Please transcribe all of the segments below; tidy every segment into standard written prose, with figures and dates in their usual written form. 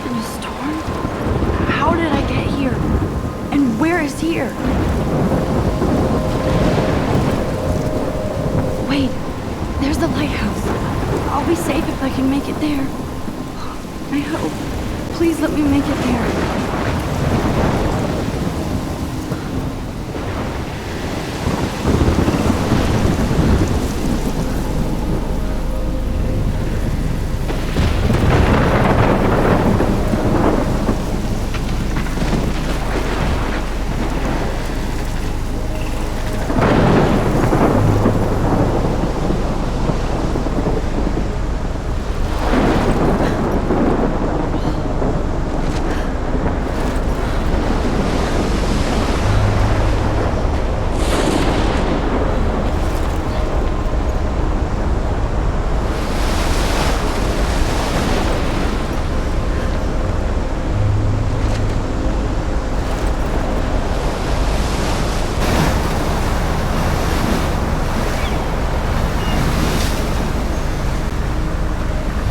In a storm? How did I get here? And where is here? Wait, there's the lighthouse. I'll be safe if I can make it there. I hope. Please let me make it there.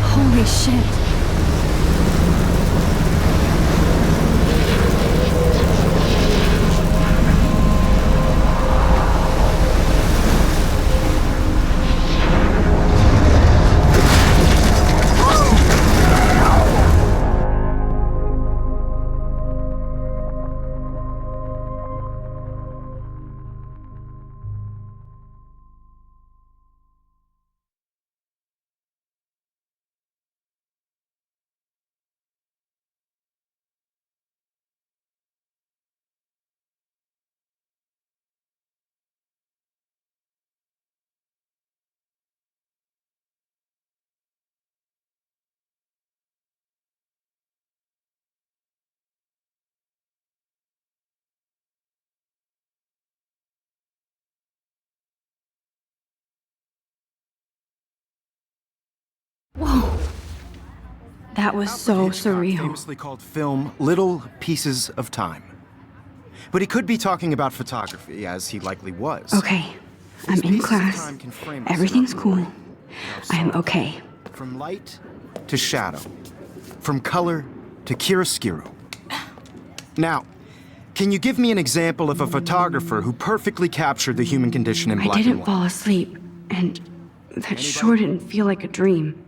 Holy shit. Whoa. That was so surreal. Famously called film Little Pieces of Time. But he could be talking about photography, as he likely was. Okay, I'm in class. Everything's cool. I'm okay. From light to shadow. From color to chiaroscuro. Now, can you give me an example of a photographer who perfectly captured the human condition in black and white? I didn't fall asleep, and that sure didn't feel like a dream.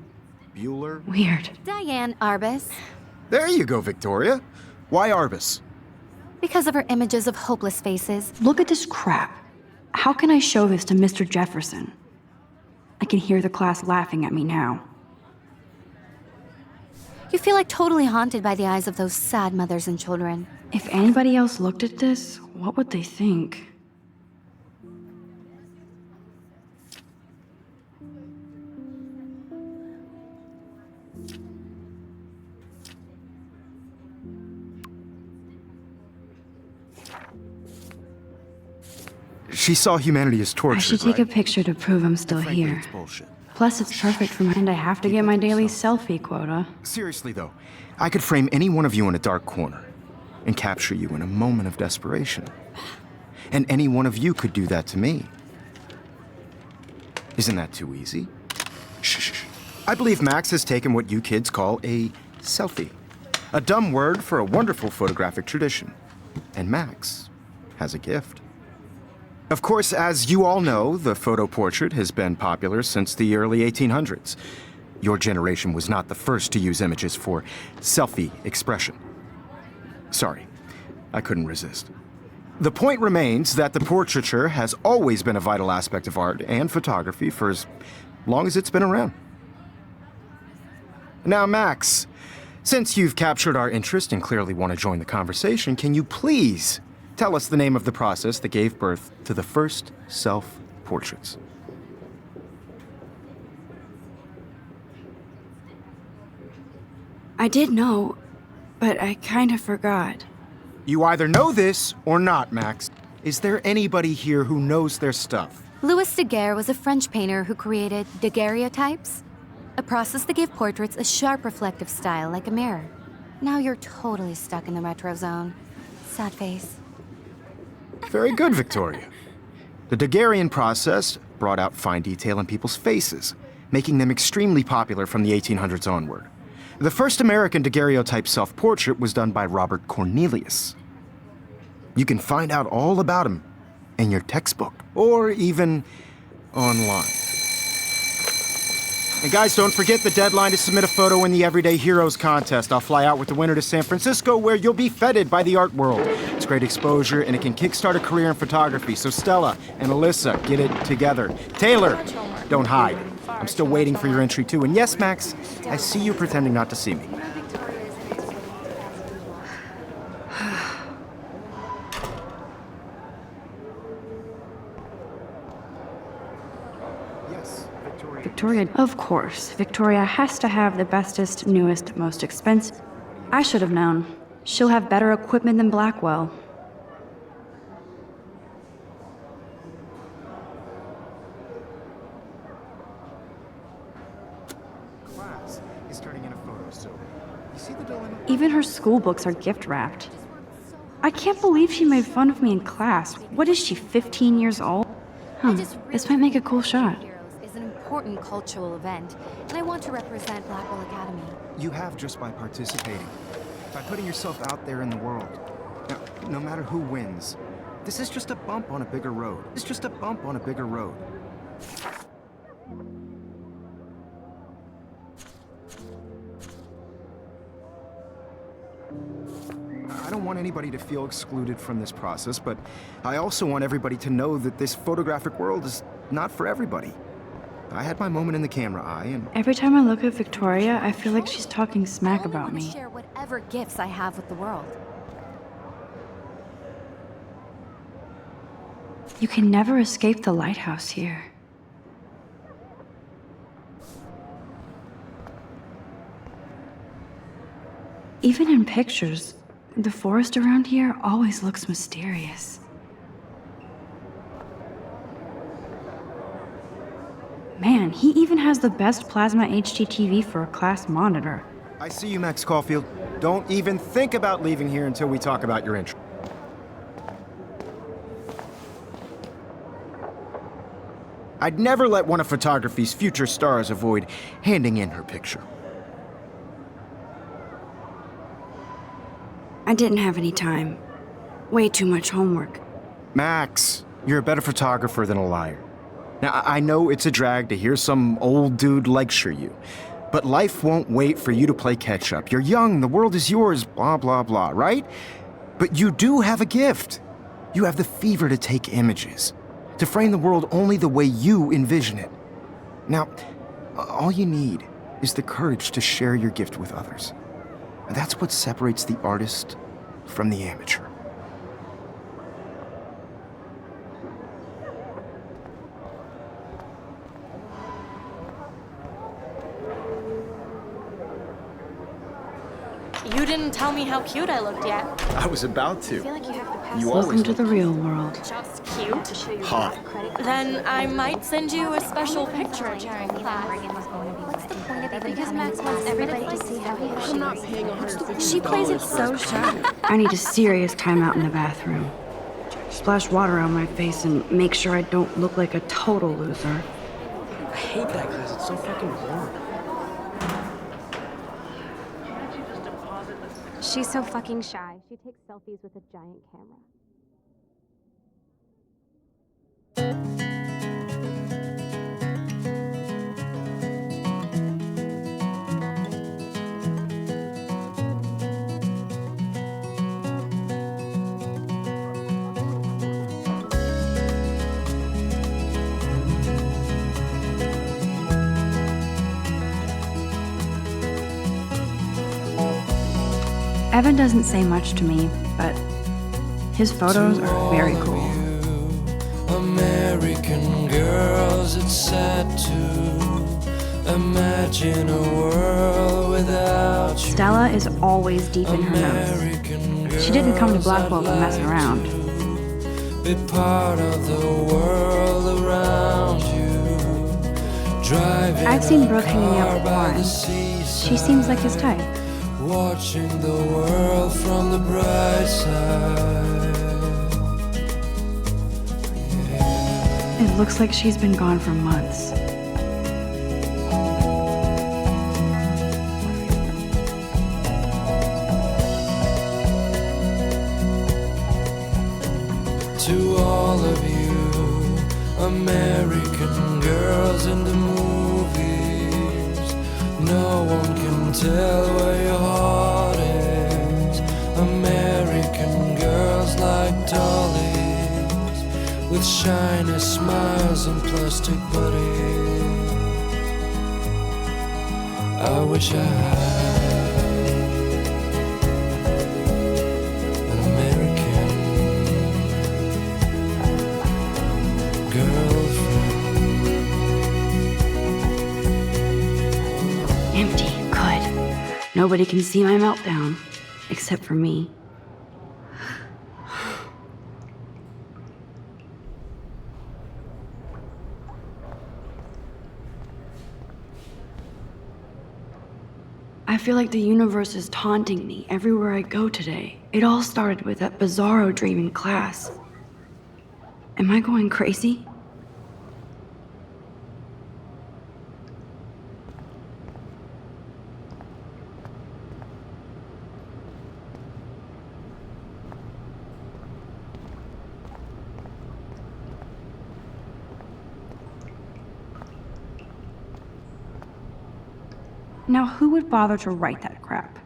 Bueller? Weird. Diane Arbus. There you go, Victoria. Why Arbus? Because of her images of hopeless faces. Look at this crap. How can I show this to Mr. Jefferson? I can hear the class laughing at me now. You feel like totally haunted by the eyes of those sad mothers and children. If anybody else looked at this, what would they think? She saw humanity as tortured, I should take right? a picture to prove I'm still Frankly, here. it's bullshit. Plus, it's perfect for my... And I have to get my daily selfie quota. Seriously, though, I could frame any one of you in a dark corner and capture you in a moment of desperation. And any one of you could do that to me. Isn't that too easy? Shh. I believe Max has taken what you kids call a selfie. A dumb word for a wonderful photographic tradition. And Max has a gift. Of course, as you all know, the photo portrait has been popular since the early 1800s. Your generation was not the first to use images for selfie expression. Sorry, I couldn't resist. The point remains that the portraiture has always been a vital aspect of art and photography for as long as it's been around. Now, Max, since you've captured our interest and clearly want to join the conversation, can you please tell us the name of the process that gave birth to the first self-portraits? I did know, but I kind of forgot. You either know this or not, Max. Is there anybody here who knows their stuff? Louis Daguerre was a French painter who created daguerreotypes, a process that gave portraits a sharp reflective style like a mirror. Now you're totally stuck in the retro zone. Sad face. Very good, Victoria. The Daguerrean process brought out fine detail in people's faces, making them extremely popular from the 1800s onward. The first American daguerreotype self-portrait was done by Robert Cornelius. You can find out all about him in your textbook, or even online. And guys, don't forget the deadline to submit a photo in the Everyday Heroes contest. I'll fly out with the winner to San Francisco, where you'll be feted by the art world. It's great exposure, and it can kickstart a career in photography. So Stella and Alyssa, get it together. Taylor, don't hide. I'm still waiting for your entry, too. And yes, Max, I see you pretending not to see me. Victoria, of course. Victoria has to have the bestest, newest, most expensive. I should have known. She'll have better equipment than Blackwell. Class is turning in a photo, so you see the dilemma? Even her school books are gift wrapped. I can't believe she made fun of me in class. What is she, 15 years old? This might make a cool shot. Is an important cultural event, and I want to represent Blackwell Academy. You have just by participating, by putting yourself out there in the world. Now, no matter who wins, this is just a bump on a bigger road. It's just a bump on a bigger road. I don't want anybody to feel excluded from this process, but I also want everybody to know that this photographic world is not for everybody. I had my moment in the camera eye, and Every time I look at Victoria, I feel like she's talking smack about I only me. want to share whatever gifts I have with the world. You can never escape the lighthouse here. Even in pictures, the forest around here always looks mysterious. Man, he even has the best plasma HDTV for a class monitor. I see you, Max Caulfield. Don't even think about leaving here until we talk about your entry. I'd never let one of photography's future stars avoid handing in her picture. I didn't have any time. Way too much homework. Max, you're a better photographer than a liar. Now, I know it's a drag to hear some old dude lecture you, but life won't wait for you to play catch-up. You're young, the world is yours, blah, blah, blah, right? But you do have a gift. You have the fever to take images, to frame the world only the way you envision it. Now, all you need is the courage to share your gift with others. And that's what separates the artist from the amateur. You didn't tell me how cute I looked yet. I was about to. Like you have to pass. You Welcome always to the real world. Just cute. hot. Then I might send you a special picture during class. Because Max wants everybody to see how he I'm not paying $150. She plays it so shy. I need a serious timeout in the bathroom. Splash water on my face and make sure I don't look like a total loser. I hate that class. It's so fucking boring. She's so fucking shy. She takes selfies with a giant camera. Evan doesn't say much to me, but his photos are very cool. American girls, it's sad to imagine a world without you. Stella is always deep in her American notes. She didn't come to Blackwell to mess around. Be part of the world around you. Driving I've seen Brooke hanging out with by the Warren. seaside, She seems like his type. watching the world from the bright side. It looks like she's been gone for months. To all of you American girls in the movies, no one can tell where your heart is. American girls like dollies, with shiny smiles and plastic bodies. I wish I had an American girlfriend. Empty. Good. Nobody can see my meltdown. Except for me. I feel like the universe is taunting me everywhere I go today. It all started with that bizarro dream in class. Am I going crazy? Now, who would bother to write that crap?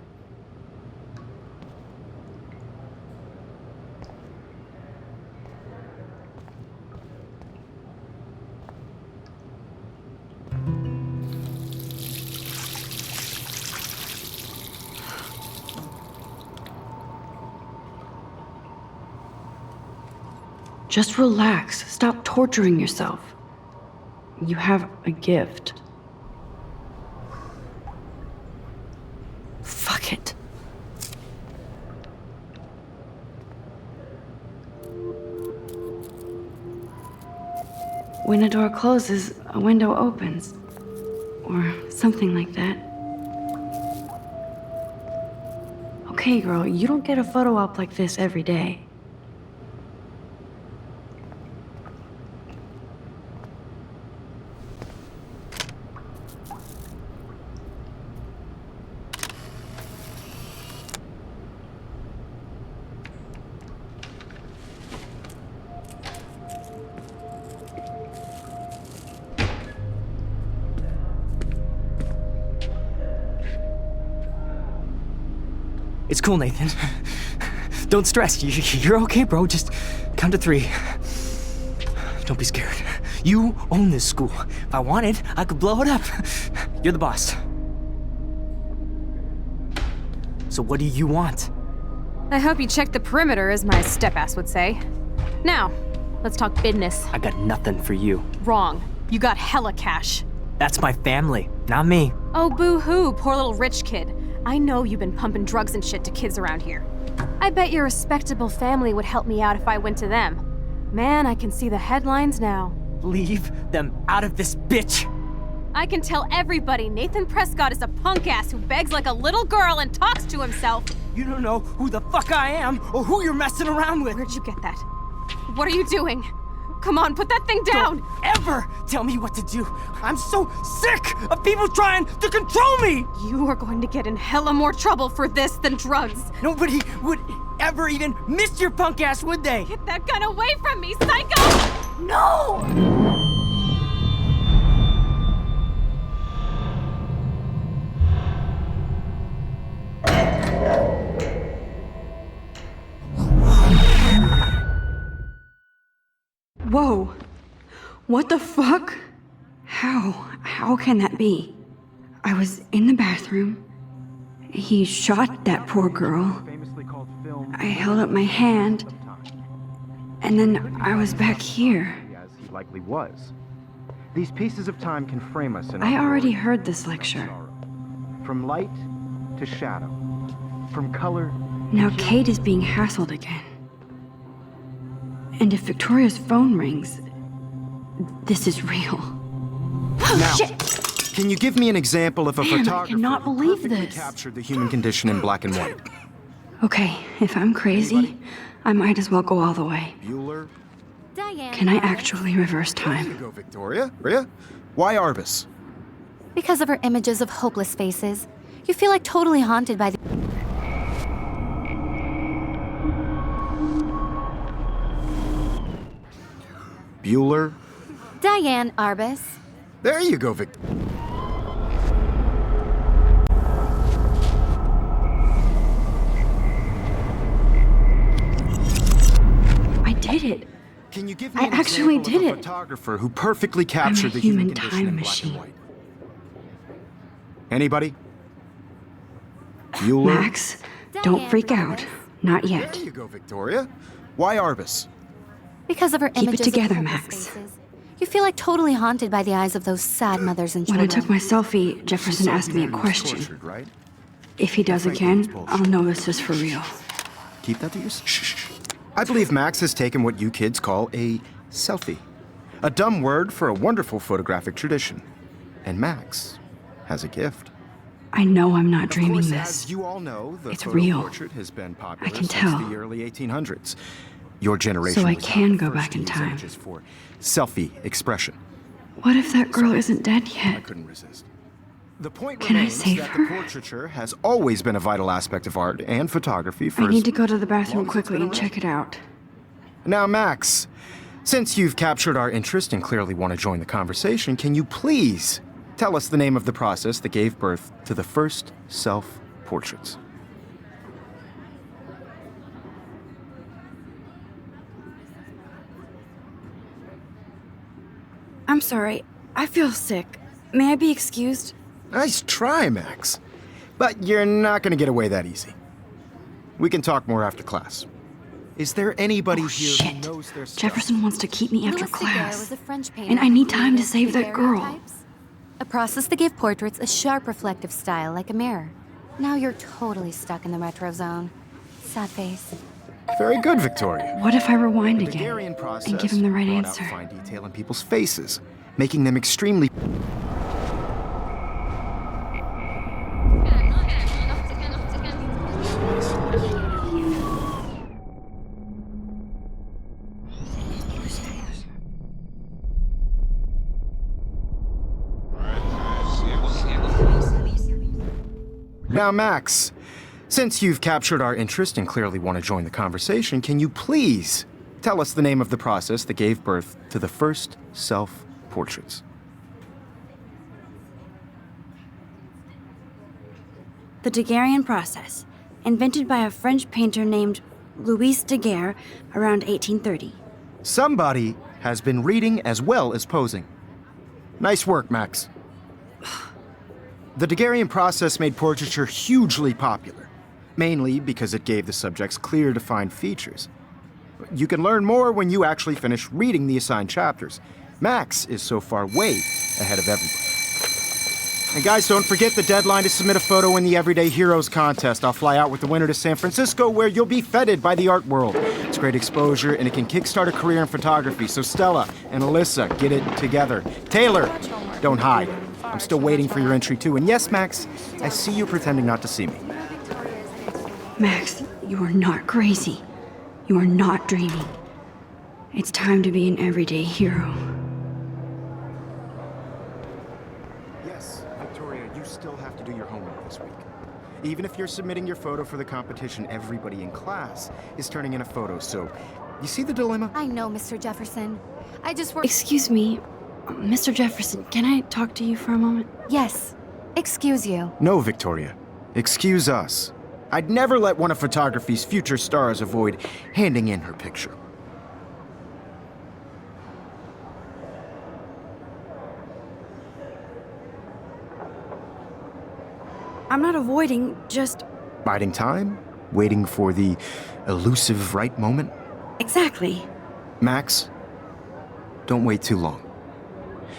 Just relax. Stop torturing yourself. You have a gift. Fuck it. When a door closes, a window opens. Or something like that. Okay, girl, you don't get a photo op like this every day. It's cool, Nathan. Don't stress. You're okay, bro. Just count to 3. Don't be scared. You own this school. If I wanted, I could blow it up. You're the boss. So what do you want? I hope you checked the perimeter, as my step-ass would say. Now, let's talk business. I got nothing for you. Wrong. You got hella cash. That's my family, not me. Oh, boo-hoo, poor little rich kid. I know you've been pumping drugs and shit to kids around here. I bet your respectable family would help me out if I went to them. Man, I can see the headlines now. Leave them out of this bitch! I can tell everybody Nathan Prescott is a punk ass who begs like a little girl and talks to himself. You don't know who the fuck I am or who you're messing around with. Where'd you get that? What are you doing? Come on, put that thing down! Don't ever tell me what to do. I'm so sick of people trying to control me! You are going to get in hella more trouble for this than drugs. Nobody would ever even miss your punk ass, would they? Get that gun away from me, psycho! No! Whoa. What the fuck? How can that be? I was in the bathroom. He shot that poor girl. I held up my hand. And then I was back here. As he likely was. These pieces of time can frame us in I our already glory heard this and lecture. sorrow. From light to shadow. From color Now Kate is being hassled again. And if Victoria's phone rings, this is real. Now, Shit! can you give me an example of a Man, I photographer cannot who believe perfectly this. captured the human condition in black and white? Okay, if I'm crazy, I might as well go all the way. Bueller? Diane. Can I actually reverse There you time? go, Victoria. Rhea? Why Arbus? Because of her images of hopeless faces, you feel like totally haunted by the... Bueller? Diane Arbus. There you go, Victor. I did it. Can you give me I an actually example did of a it. photographer who perfectly captured the human human condition time in black machine. and white? Anybody? Bueller? Max, don't Diane freak Arbus. out. Not yet. There you go, Victoria. Why Arbus? Because of her Keep it images together, of hopeless Max. faces. You feel like totally haunted by the eyes of those sad mothers and When children. I took my selfie, Jefferson asked me a He was question. tortured, right? If he does again, I'll know this is for real. Keep that to yourself. Shh. I believe Max has taken what you kids call a selfie. A dumb word for a wonderful photographic tradition. And Max has a gift. I know I'm not Of dreaming course, this. as you all know, the It's photo real. portrait has been popular I can since tell. the early 1800s. Your generation So I was can not the go first back to in use time. images for selfie expression. What if that girl isn't dead I yet? couldn't resist. The point Can I remains save that her? the portraiture has always been a vital aspect of art and photography for I as need to go to the long bathroom as it's quickly been and around. check it out. Now, Max, since you've captured our interest and clearly want to join the conversation, can you please tell us the name of the process that gave birth to the first self-portraits? I'm sorry. I feel sick. May I be excused? Nice try, Max. But you're not going to get away that easy. We can talk more after class. Is there anybody Oh, here shit. who knows their stuff? Jefferson wants to keep me after Louis Daguerre class. was a French painter And I who need time to created save that girl. daguerreotypes, a process that gave portraits a sharp reflective style like a mirror. Now you're totally stuck in the retro zone. Sad face. Very good, Victoria. What if I rewind The again Daguerrean process and give him the right brought answer? out fine detail in people's faces, making them extremely. Now, Max, since you've captured our interest and clearly want to join the conversation, can you please tell us the name of the process that gave birth to the first self-portraits? The Daguerrean process, invented by a French painter named Louis Daguerre around 1830. Somebody has been reading as well as posing. Nice work, Max. The Daguerrean process made portraiture hugely popular, mainly because it gave the subjects clear, defined features. You can learn more when you actually finish reading the assigned chapters. Max is so far way ahead of everybody. And guys, don't forget the deadline to submit a photo in the Everyday Heroes contest. I'll fly out with the winner to San Francisco, where you'll be feted by the art world. It's great exposure, and it can kickstart a career in photography. So Stella and Alyssa, get it together. Taylor, don't hide. I'm still waiting for your entry too. And yes, Max, I see you pretending not to see me. Max, you are not crazy. You are not dreaming. It's time to be an everyday hero. Yes, Victoria, you still have to do your homework this week. Even if you're submitting your photo for the competition, everybody in class is turning in a photo, so you see the dilemma? I know, Mr. Jefferson. I just work. Excuse me, Mr. Jefferson, can I talk to you for a moment? Yes. Excuse you. No, Victoria. Excuse us. I'd never let one of photography's future stars avoid handing in her picture. I'm not avoiding, just. Biding time? Waiting for the elusive right moment? Exactly. Max, don't wait too long.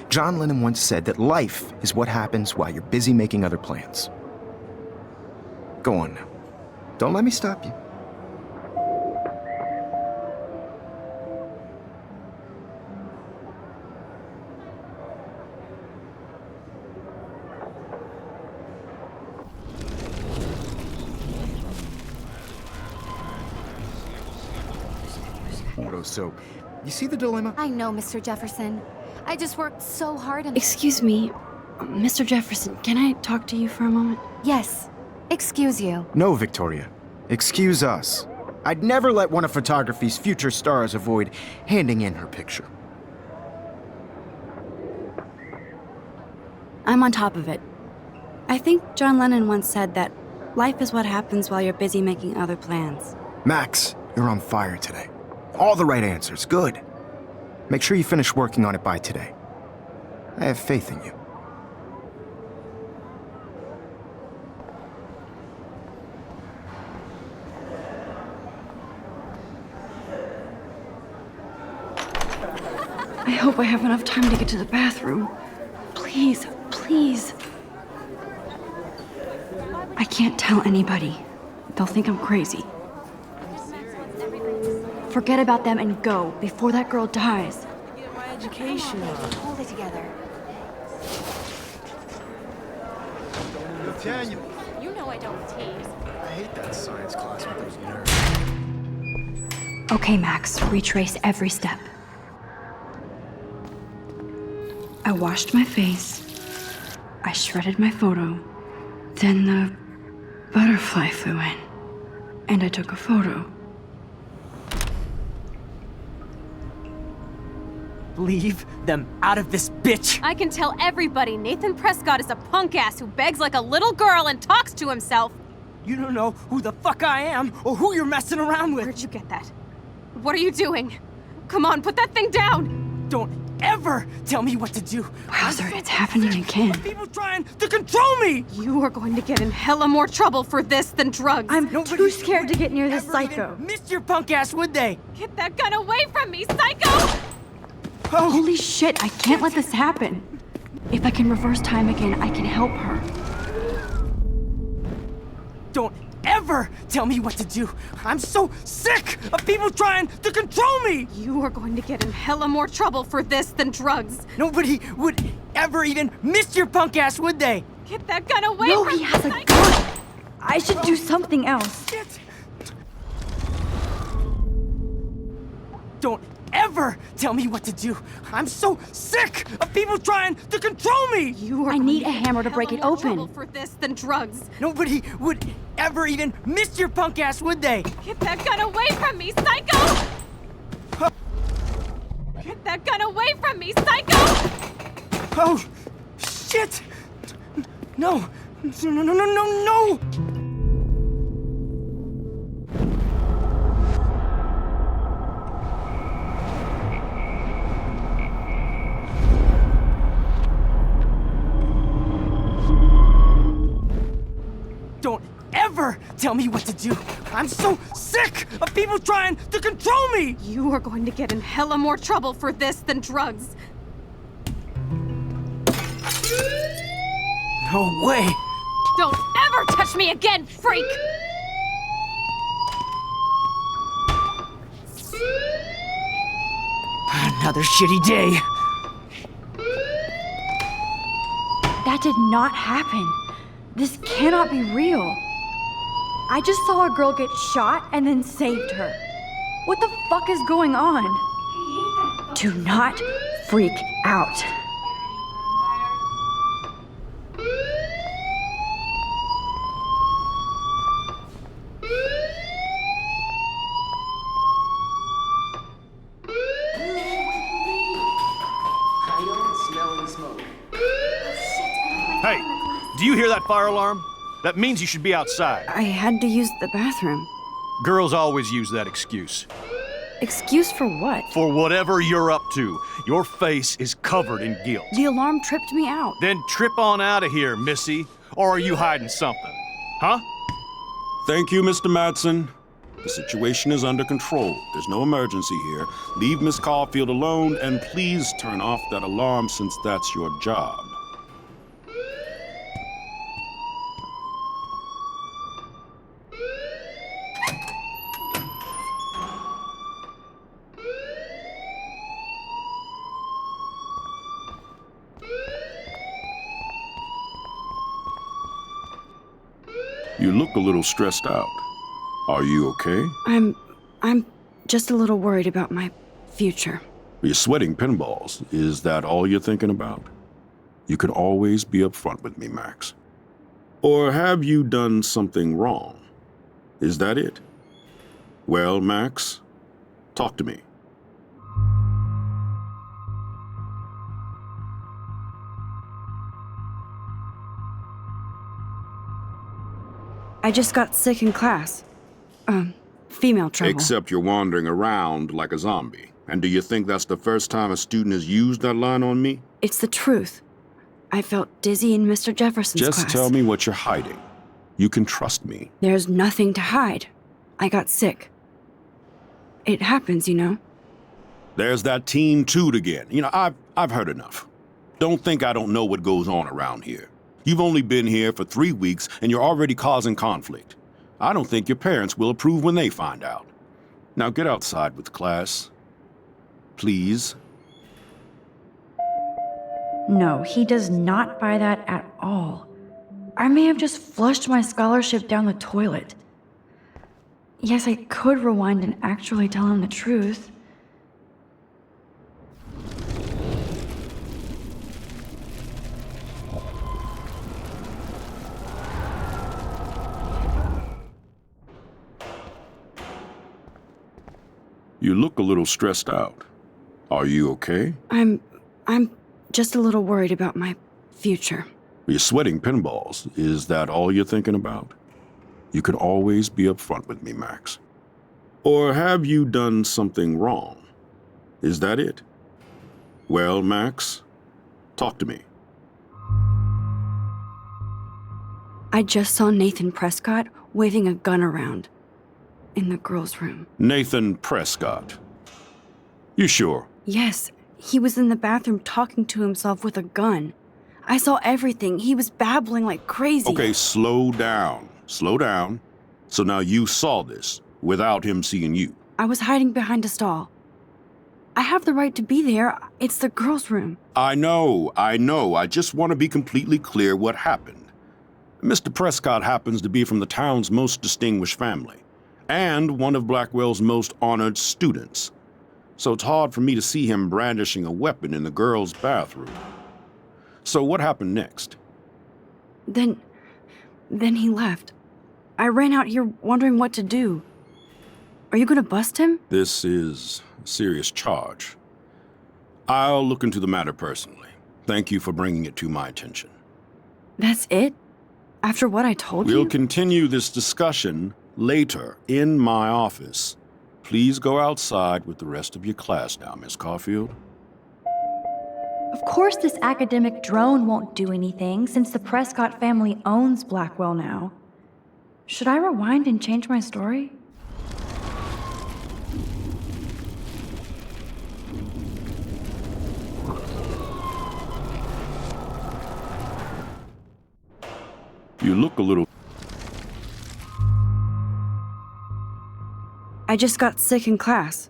John Lennon once said that life is what happens while you're busy making other plans. Go on now. Don't let me stop you. So, you see the dilemma? I know, Mr. Jefferson. I just worked so hard and. Excuse me, Mr. Jefferson, can I talk to you for a moment? Yes. Excuse you. No, Victoria. Excuse us. I'd never let one of photography's future stars avoid handing in her picture. I'm on top of it. I think John Lennon once said that life is what happens while you're busy making other plans. Max, you're on fire today. All the right answers, good. Make sure you finish working on it by today. I have faith in you. I hope I have enough time to get to the bathroom. Please, please. I can't tell anybody. They'll think I'm crazy. Forget about them and go before that girl dies. Get my education on. Hold it together. Tanya, You know I don't tease. I hate that science class with those nerds. Okay, Max, retrace every step. I washed my face. I shredded my photo. Then the butterfly flew in. And I took a photo. Leave them out of this bitch! I can tell everybody Nathan Prescott is a punk ass who begs like a little girl and talks to himself. You don't know who the fuck I am or who you're messing around with. Where'd you get that? What are you doing? Come on, put that thing down! Don't ever tell me what to do. Wowzer, it's happening again. People trying to control me! You are going to get in hella more trouble for this than drugs. I'm Nobody too scared to get near this ever even psycho. missed your punk ass, would they? Get that gun away from me, psycho! Oh, Holy shit, I can't let this happen. If I can reverse time again, I can help her. don't ever tell me what to do. I'm so sick of people trying to control me! You are going to get in hella more trouble for this than drugs. Nobody would ever even miss your punk ass, would they? Get that gun away No, from he me, has a psycho! gun. I should do something else. Shit! Don't ever tell me what to do. I'm so sick of people trying to control me! You are I going need to a get hammer in to break hella it more open. trouble for this than drugs. Nobody would ever even miss your punk ass, would they? Get that gun away from me, psycho! Get that gun away from me, psycho! Oh, shit! No! No, no, no, no, no, no! Don't ever tell me what to do. I'm so sick of people trying to control me! You are going to get in hella more trouble for this than drugs. No way! Don't ever touch me again, freak! Another shitty day. That did not happen. This cannot be real. I just saw a girl get shot and then saved her. What the fuck is going on? Do not freak out. Hey, do you hear that fire alarm? That means you should be outside. I had to use the bathroom. Girls always use that excuse. Excuse for what? For whatever you're up to, your face is covered in guilt. The alarm tripped me out. Then trip on out of here, Missy. Or are you hiding something? Huh? Thank you, Mr. Madsen. The situation is under control. There's no emergency here. Leave Miss Caulfield alone, and please turn off that alarm since that's your job. You look a little stressed out. Are you okay? I'm just a little worried about my future. You're sweating pinballs. Is that all you're thinking about? You can always be upfront with me, Max. Or have you done something wrong? Is that it? Well, Max, talk to me. I just got sick in class. Female trouble. Except you're wandering around like a zombie. And do you think that's the first time a student has used that line on me? It's the truth. I felt dizzy in Mr. Jefferson's class. Just tell me what you're hiding. You can trust me. There's nothing to hide. I got sick. It happens, you know. There's that Team Toot again. I've heard enough. Don't think I don't know what goes on around here. You've only been here for 3 weeks and you're already causing conflict. I don't think your parents will approve when they find out. Now get outside with class. Please. No, he does not buy that at all. I may have just flushed my scholarship down the toilet. Yes, I could rewind and actually tell him the truth. You look a little stressed out. Are you okay? I'm just a little worried about my future. You're sweating pinballs. Is that all you're thinking about? You can always be upfront with me, Max. Or have you done something wrong? Is that it? Well, Max, talk to me. I just saw Nathan Prescott waving a gun around in the girls' room. Nathan Prescott. You sure? Yes, he was in the bathroom talking to himself with a gun. I saw everything. He was babbling like crazy. Okay, slow down. Slow down. So now you saw this without him seeing you. I was hiding behind a stall. I have the right to be there. It's the girls' room. I know. I just want to be completely clear what happened. Mr. Prescott happens to be from the town's most distinguished family, and one of Blackwell's most honored students. So it's hard for me to see him brandishing a weapon in the girls' bathroom. So what happened next? Then he left. I ran out here wondering what to do. Are you gonna bust him? This is a serious charge. I'll look into the matter personally. Thank you for bringing it to my attention. That's it? After what I told you? We'll continue this discussion later in my office. Please go outside with the rest of your class now, Miss Caulfield. Of course this academic drone won't do anything since the Prescott family owns Blackwell now. Should I rewind and change my story? You look a little... I just got sick in class.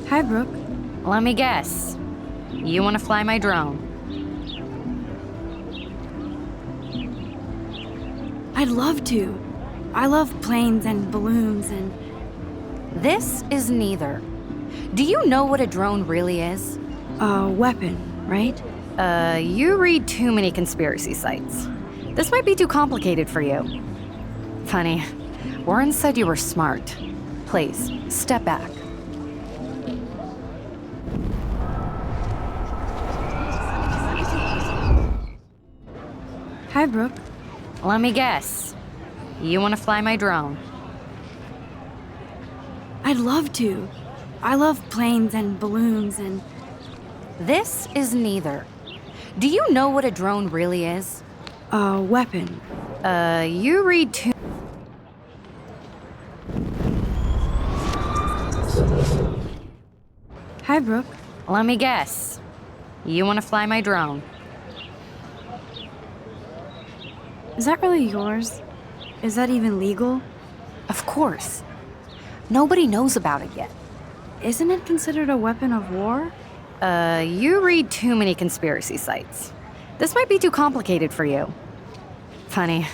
Hi, Brooke. Let me guess. You want to fly my drone? I'd love to. I love planes and balloons and... This is neither. Do you know what a drone really is? A weapon, right? You read too many conspiracy sites. This might be too complicated for you. Funny, Warren said you were smart. Please, step back. Hi, Brooke. Let me guess. You want to fly my drone? I'd love to. I love planes and balloons and... This is neither. Do you know what a drone really is? A weapon. You read too... Hi, Brooke. Let me guess. You want to fly my drone? Is that really yours? Is that even legal? Of course. Nobody knows about it yet. Isn't it considered a weapon of war? You read too many conspiracy sites. This might be too complicated for you. Funny,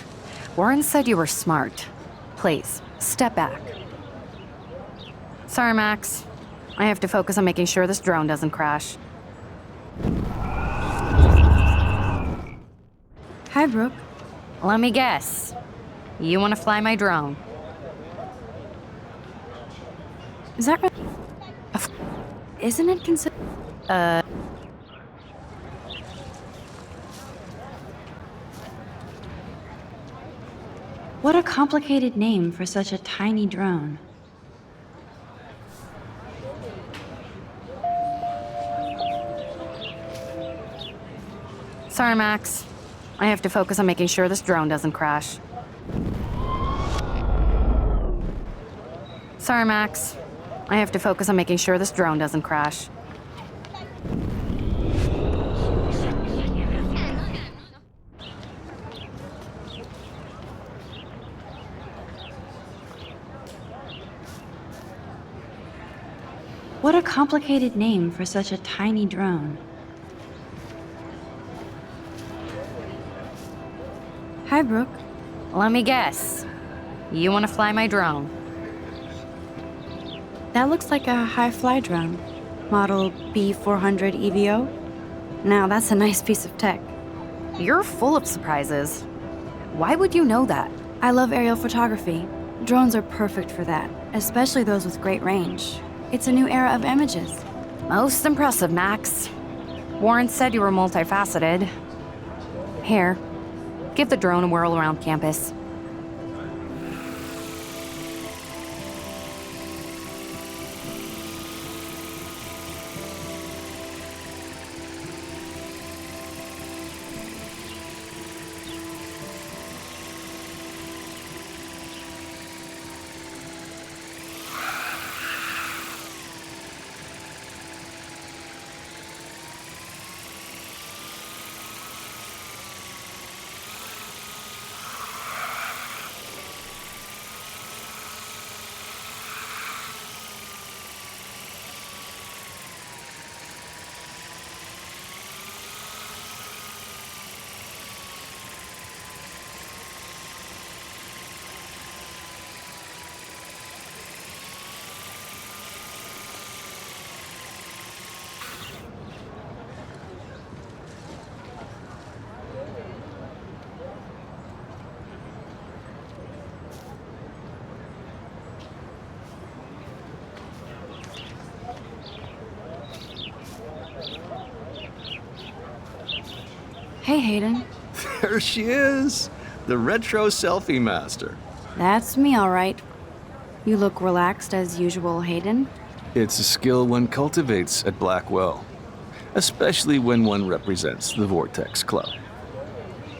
Warren said you were smart. Please, step back. Sorry, Max. I have to focus on making sure this drone doesn't crash. Hi, Brooke. Let me guess. You want to fly my drone? Is that really... Isn't it considered... What a complicated name for such a tiny drone. Sorry, Max. I have to focus on making sure this drone doesn't crash. Sorry, Max. I have to focus on making sure this drone doesn't crash. What a complicated name for such a tiny drone. Hi, Brooke. Let me guess. You want to fly my drone? That looks like a high-fly drone. Model B400 EVO. Now, that's a nice piece of tech. You're full of surprises. Why would you know that? I love aerial photography. Drones are perfect for that, especially those with great range. It's a new era of images. Most impressive, Max. Warren said you were multifaceted. Here, give the drone a whirl around campus. Hey, Hayden. There she is, the retro selfie master. That's me, all right. You look relaxed as usual, Hayden. It's a skill one cultivates at Blackwell, especially when one represents the Vortex Club.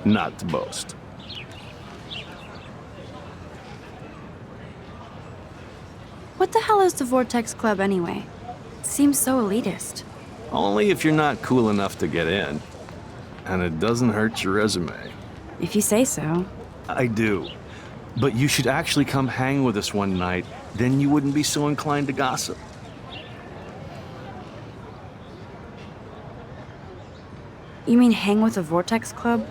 Not to boast. What the hell is the Vortex Club anyway? It seems so elitist. Only if you're not cool enough to get in. And it doesn't hurt your resume. If you say so. I do. But you should actually come hang with us one night, then you wouldn't be so inclined to gossip. You mean hang with the Vortex Club?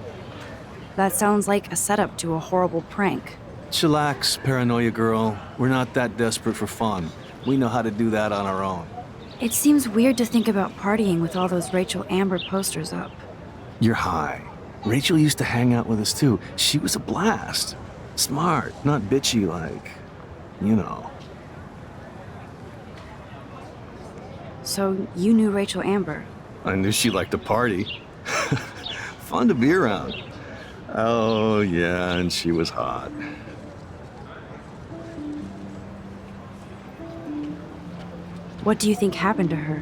That sounds like a setup to a horrible prank. Chillax, paranoia girl. We're not that desperate for fun. We know how to do that on our own. It seems weird to think about partying with all those Rachel Amber posters up. You're high. Rachel used to hang out with us too. She was a blast. Smart, not bitchy like, you know. So you knew Rachel Amber? I knew she liked to party. Fun to be around. Oh, yeah, and she was hot. What do you think happened to her?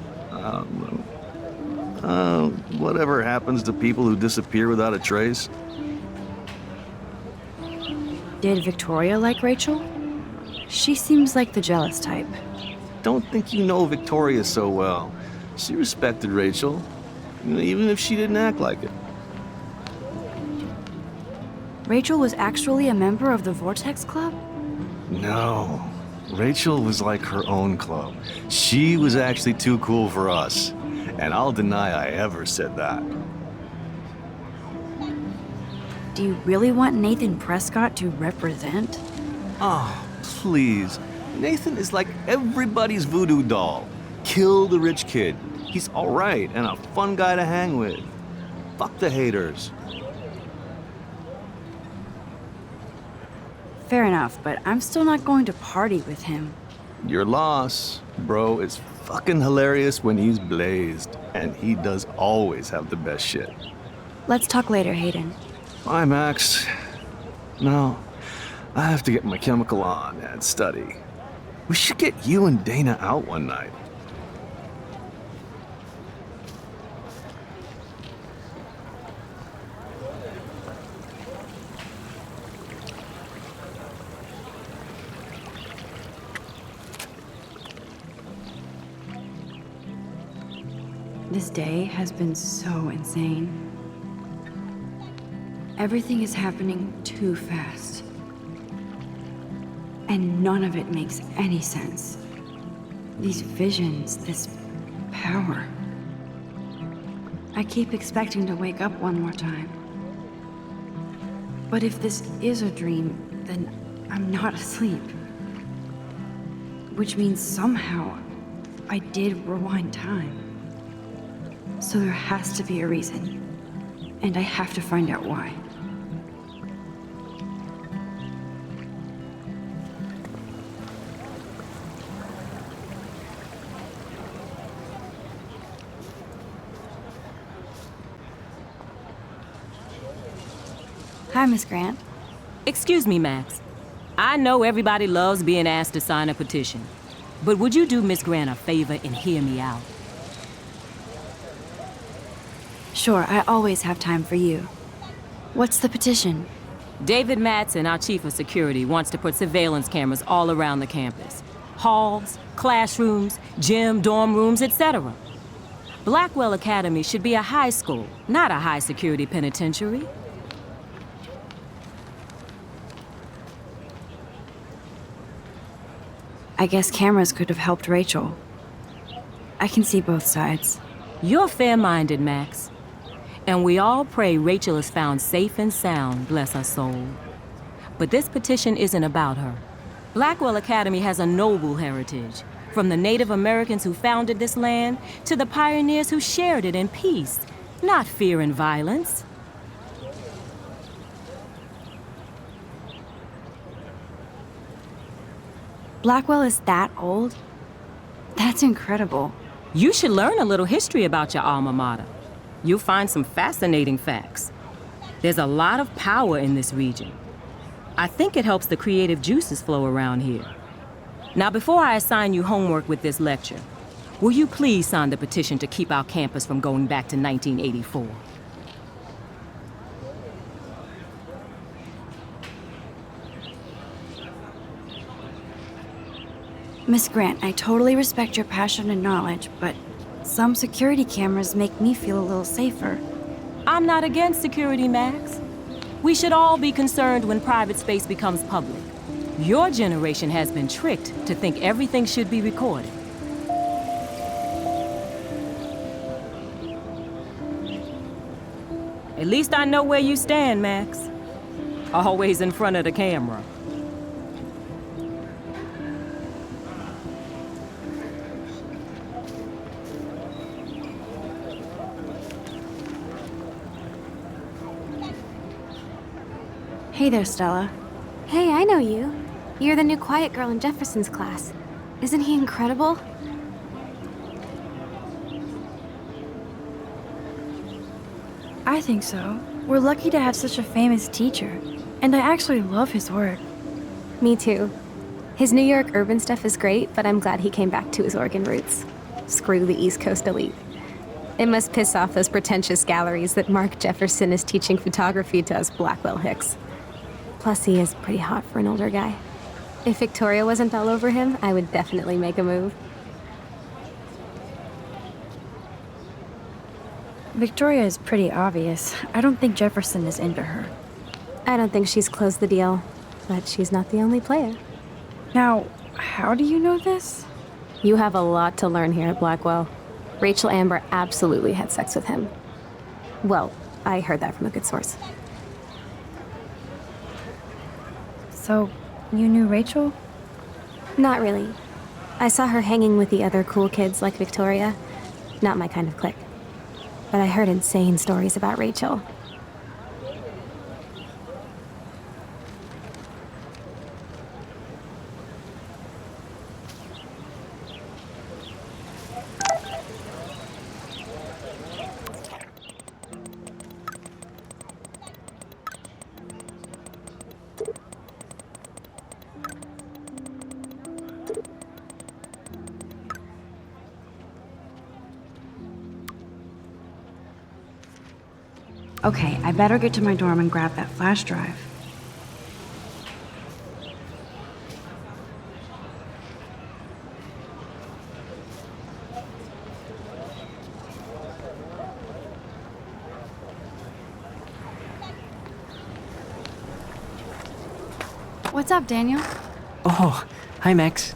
Whatever happens to people who disappear without a trace. Did Victoria like Rachel? She seems like the jealous type. Don't think you know Victoria so well. She respected Rachel, even if she didn't act like it. Rachel was actually a member of the Vortex Club? No. Rachel was like her own club. She was actually too cool for us. And I'll deny I ever said that. Do you really want Nathan Prescott to represent? Oh, please. Nathan is like everybody's voodoo doll. Kill the rich kid. He's all right and a fun guy to hang with. Fuck the haters. Fair enough, but I'm still not going to party with him. Your loss, bro, is fucking hilarious when he's blazed. And he does always have the best shit. Let's talk later, Hayden. Bye, Max. No, I have to get my chemical on and study. We should get you and Dana out one night. This day has been so insane. Everything is happening too fast. And none of it makes any sense. These visions, this power. I keep expecting to wake up one more time. But if this is a dream, then I'm not asleep. Which means somehow I did rewind time. So there has to be a reason. And I have to find out why. Hi, Miss Grant. Excuse me, Max. I know everybody loves being asked to sign a petition. But would you do Miss Grant a favor and hear me out? Sure, I always have time for you. What's the petition? David Madsen, our chief of security, wants to put surveillance cameras all around the campus. Halls, classrooms, gym, dorm rooms, etc. Blackwell Academy should be a high school, not a high-security penitentiary. I guess cameras could have helped Rachel. I can see both sides. You're fair-minded, Max. And we all pray Rachel is found safe and sound, bless her soul. But this petition isn't about her. Blackwell Academy has a noble heritage, from the Native Americans who founded this land to the pioneers who shared it in peace, not fear and violence. Blackwell is that old? That's incredible. You should learn a little history about your alma mater. You'll find some fascinating facts. There's a lot of power in this region. I think it helps the creative juices flow around here. Now, before I assign you homework with this lecture, will you please sign the petition to keep our campus from going back to 1984? Miss Grant, I totally respect your passion and knowledge, but some security cameras make me feel a little safer. I'm not against security, Max. We should all be concerned when private space becomes public. Your generation has been tricked to think everything should be recorded. At least I know where you stand, Max. Always in front of the camera. Hey there, Stella. Hey, I know you. You're the new quiet girl in Jefferson's class. Isn't he incredible? I think so. We're lucky to have such a famous teacher. And I actually love his work. Me too. His New York urban stuff is great, but I'm glad he came back to his Oregon roots. Screw the East Coast elite. It must piss off those pretentious galleries that Mark Jefferson is teaching photography to us Blackwell Hicks. Plus, he is pretty hot for an older guy. If Victoria wasn't all over him, I would definitely make a move. Victoria is pretty obvious. I don't think Jefferson is into her. I don't think she's closed the deal, but she's not the only player. Now, how do you know this? You have a lot to learn here at Blackwell. Rachel Amber absolutely had sex with him. Well, I heard that from a good source. So, you knew Rachel? Not really. I saw her hanging with the other cool kids like Victoria. Not my kind of clique. But I heard insane stories about Rachel. Okay, I better get to my dorm and grab that flash drive. What's up, Daniel? Oh, hi, Max.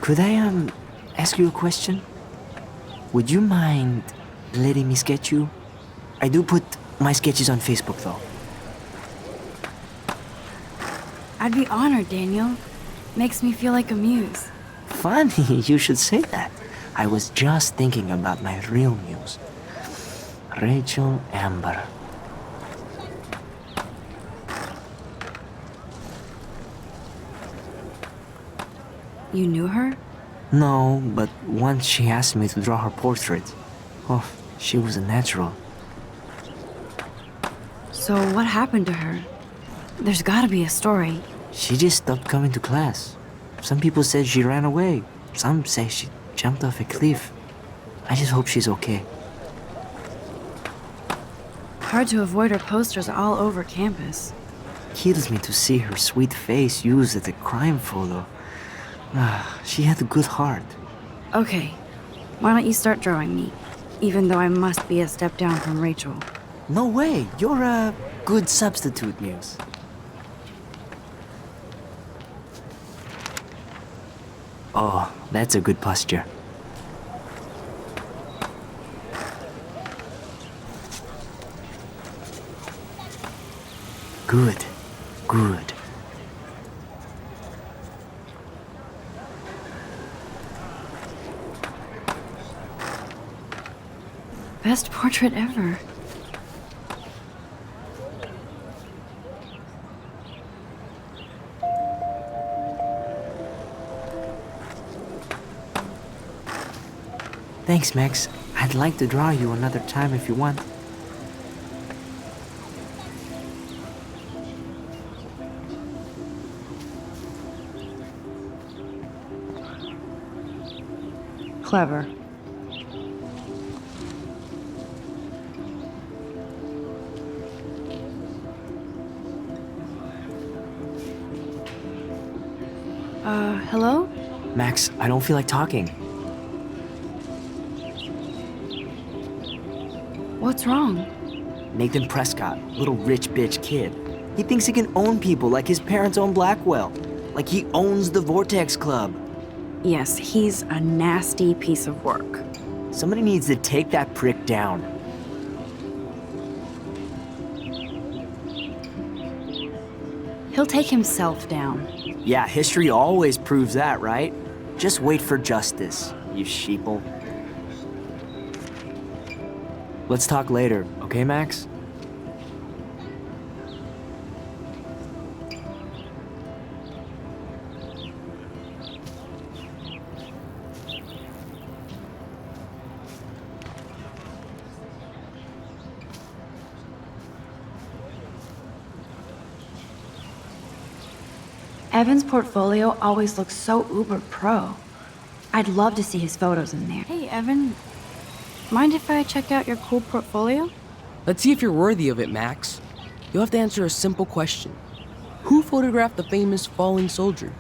Could I, ask you a question? Would you mind letting me sketch you? I do put my sketches on Facebook, though. I'd be honored, Daniel. Makes me feel like a muse. Funny, you should say that. I was just thinking about my real muse. Rachel Amber. You knew her? No, but once she asked me to draw her portrait. Oh, she was a natural. So what happened to her? There's gotta be a story. She just stopped coming to class. Some people said she ran away. Some say she jumped off a cliff. I just hope she's okay. Hard to avoid her posters all over campus. Kills me to see her sweet face used as a crime photo. She had a good heart. Okay, why don't you start drawing me? Even though I must be a step down from Rachel. No way, you're a good substitute, Muse. Oh, that's a good posture. Good, good. Best portrait ever. Thanks, Max. I'd like to draw you another time if you want. Clever. Hello? Max, I don't feel like talking. What's wrong? Nathan Prescott, little rich bitch kid. He thinks he can own people like his parents own Blackwell. Like he owns the Vortex Club. Yes, he's a nasty piece of work. Somebody needs to take that prick down. He'll take himself down. Yeah, history always proves that, right? Just wait for justice, you sheeple. Let's talk later, okay, Max? Evan's portfolio always looks so uber pro. I'd love to see his photos in there. Hey, Evan. Mind if I check out your cool portfolio? Let's see if you're worthy of it, Max. You'll have to answer a simple question. Who photographed the famous falling soldier?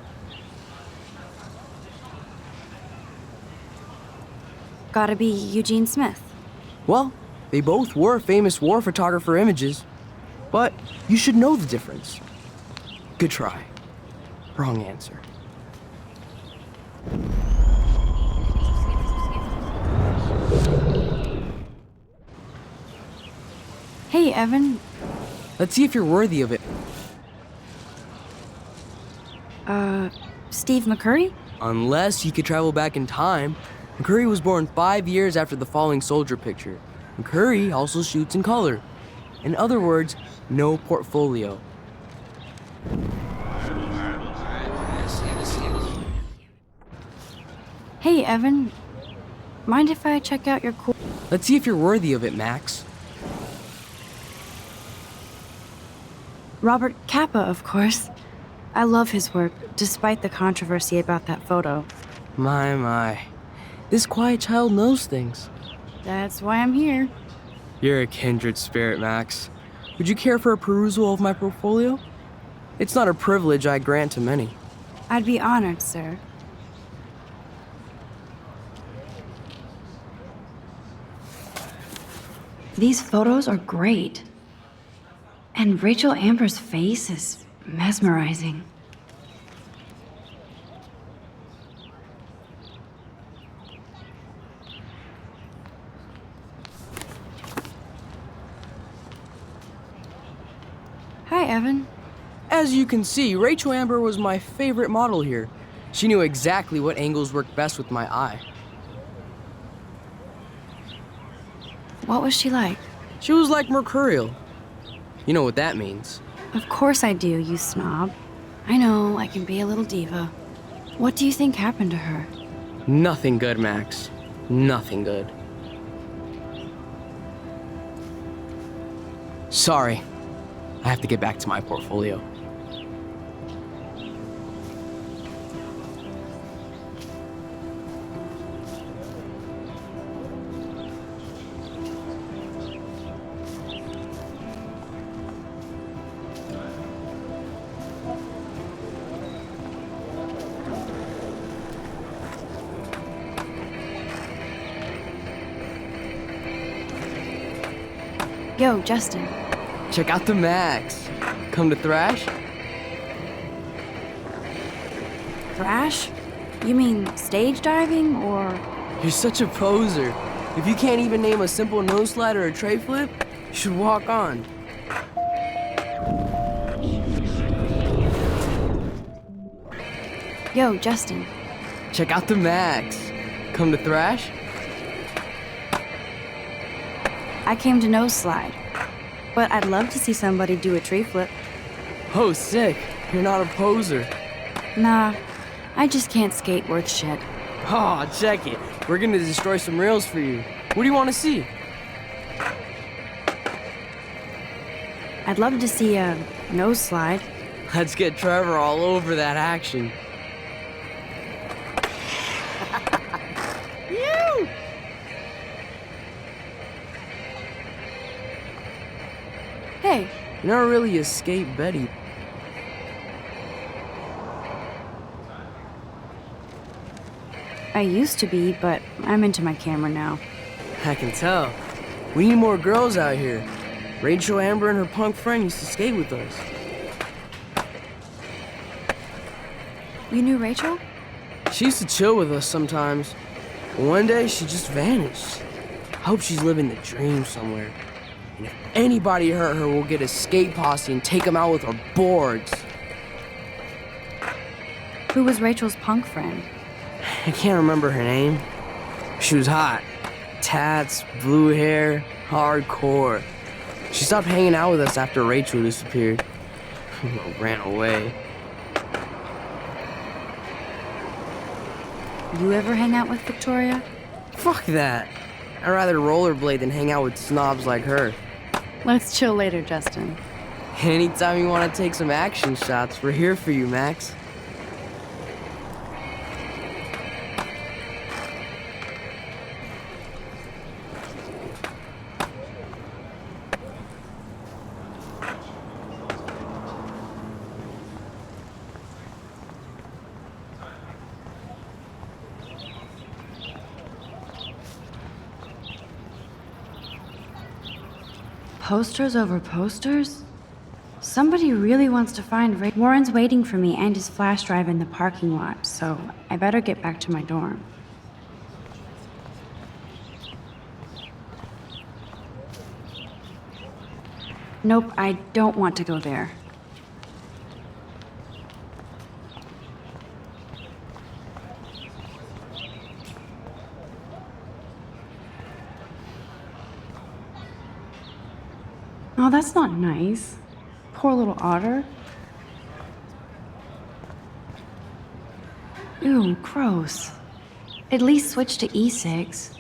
Gotta be Eugene Smith. Well, they both were famous war photographer images. But you should know the difference. Good try. Wrong answer. Hey, Evan. Let's see if you're worthy of it. Steve McCurry? Unless you could travel back in time. McCurry was born 5 years after the falling soldier picture. McCurry also shoots in color. In other words, no portfolio. Hey, Evan. Mind if I check out your cool... Let's see if you're worthy of it, Max. Robert Capa, of course. I love his work, despite the controversy about that photo. My. This quiet child knows things. That's why I'm here. You're a kindred spirit, Max. Would you care for a perusal of my portfolio? It's not a privilege I grant to many. I'd be honored, sir. These photos are great. And Rachel Amber's face is mesmerizing. Hi, Evan. As you can see, Rachel Amber was my favorite model here. She knew exactly what angles worked best with my eye. What was she like? She was like mercurial. You know what that means. Of course I do, you snob. I know, I can be a little diva. What do you think happened to her? Nothing good, Max. Nothing good. Sorry. I have to get back to my portfolio. Yo, Justin. Check out the Max. Come to thrash? Thrash? You mean stage diving, or...? You're such a poser. If you can't even name a simple nose slide or a tray flip, you should walk on. Yo, Justin. Check out the Max. Come to thrash? I came to nose slide. But I'd love to see somebody do a tree flip. Oh, sick. You're not a poser. Nah, I just can't skate worth shit. Oh, check it. We're gonna destroy some rails for you. What do you want to see? I'd love to see a nose slide. Let's get Trevor all over that action. You! Hey. You're not really a skate Betty. I used to be, but I'm into my camera now. I can tell. We need more girls out here. Rachel Amber and her punk friend used to skate with us. You knew Rachel? She used to chill with us sometimes. But one day, she just vanished. I hope she's living the dream somewhere. And if anybody hurt her, we'll get a skate posse and take them out with our boards. Who was Rachel's punk friend? I can't remember her name. She was hot. Tats, blue hair, hardcore. She stopped hanging out with us after Rachel disappeared. Ran away. You ever hang out with Victoria? Fuck that. I'd rather rollerblade than hang out with snobs like her. Let's chill later, Justin. Anytime you want to take some action shots, we're here for you, Max. Posters over posters? Somebody really wants to find Ray. Warren's waiting for me and his flash drive in the parking lot, so I better get back to my dorm. Nope, I don't want to go there. Oh, that's not nice. Poor little otter. Ew, gross. At least switch to E6.